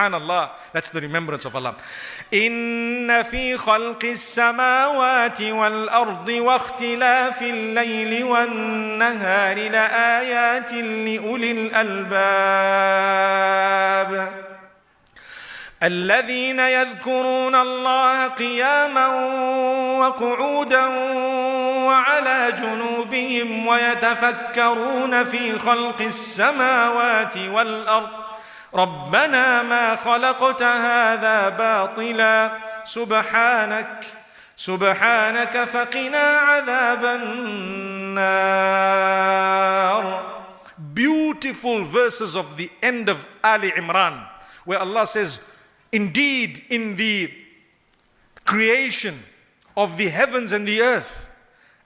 Subhanallah, that's the remembrance of Allah. Inna fi khalqis samawati wal ardi wa ikhtilafil layli wan nahari la ayatin li ulil albab. الذين يذكرون الله قياما وقعودا وعلى جنوبهم ويتفكرون في خلق السماوات والأرض ربنا ما خلقت هذا باطلا سبحانك فقنا عذاب النار. Beautiful verses of the end of Ali Imran, where Allah says, indeed, in the creation of the heavens and the earth,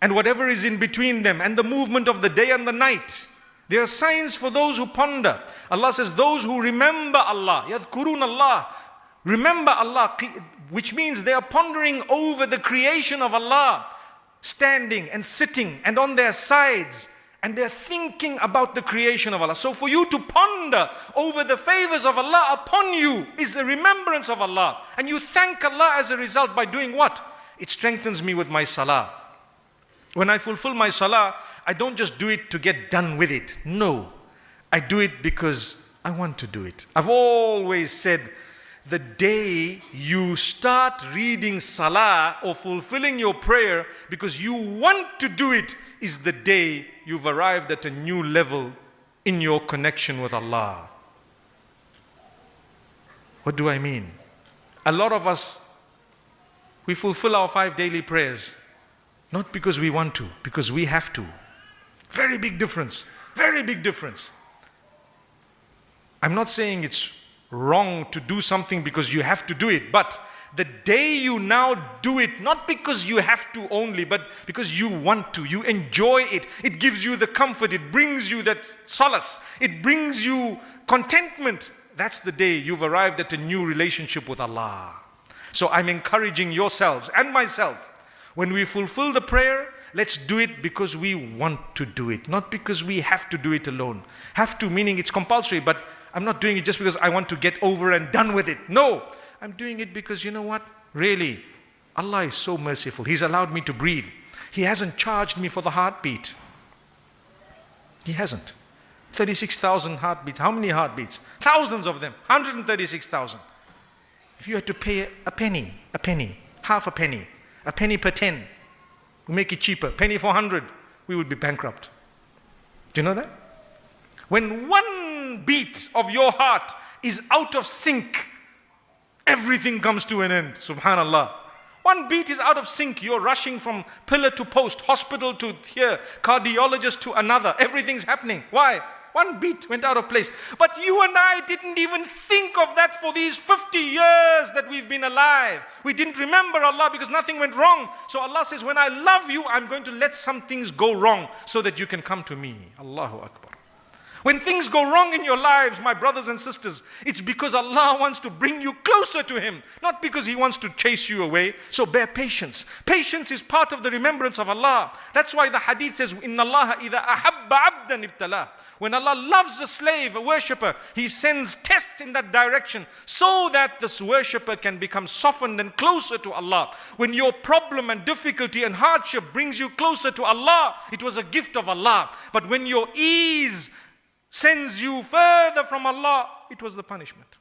and whatever is in between them, and the movement of the day and the night, there are signs for those who ponder. Allah says, those who remember Allah, yadhkurun Allah, remember Allah, which means they are pondering over the creation of Allah, standing and sitting and on their sides, and they're thinking about the creation of Allah. So for you to ponder over the favors of Allah upon you is a remembrance of Allah. And you thank Allah as a result by doing what? It strengthens me with my salah. When I fulfill my salah, I don't just do it to get done with it. No, I do it because I want to do it. I've always said, the day you start reading salah or fulfilling your prayer because you want to do it is the day you've arrived at a new level in your connection with Allah. What do I mean? A lot of us, we fulfill our 5 daily prayers not because we want to, because we have to. Very big difference. Very big difference. I'm not saying it's wrong to do something because you have to do it, but the day you now do it, not because you have to only, but because you want to, you enjoy it, it gives you the comfort, it brings you that solace, it brings you contentment, that's the day you've arrived at a new relationship with Allah. So I'm encouraging yourselves and myself, when we fulfill the prayer, let's do it because we want to do it, not because we have to do it alone. Have to meaning it's compulsory, but I'm not doing it just because I want to get over and done with it. No, I'm doing it because you know what? Really, Allah is so merciful. He's allowed me to breathe. He hasn't charged me for the heartbeat. He hasn't. 36,000 heartbeats. How many heartbeats? Thousands of them. 136,000. If you had to pay a penny, half a penny per 10, we make it cheaper, penny for 100, we would be bankrupt. Do you know that? When one beat of your heart is out of sync, everything comes to an end. Subhanallah. One beat is out of sync. You're rushing from pillar to post, hospital to here, cardiologist to another. Everything's happening. Why? One beat went out of place. But you and I didn't even think of that for these 50 years that we've been alive. We didn't remember Allah because nothing went wrong. So Allah says, when I love you, I'm going to let some things go wrong so that you can come to me. Allahu Akbar. When things go wrong in your lives, my brothers and sisters, it's because Allah wants to bring you closer to Him, not because He wants to chase you away. So bear patience. Patience is part of the remembrance of Allah. That's why the hadith says, Inna Allah idha ahabba abdan ibtala. When Allah loves a slave, a worshipper, He sends tests in that direction so that this worshipper can become softened and closer to Allah. When your problem and difficulty and hardship brings you closer to Allah, it was a gift of Allah. But when your ease sends you further from Allah, it was the punishment.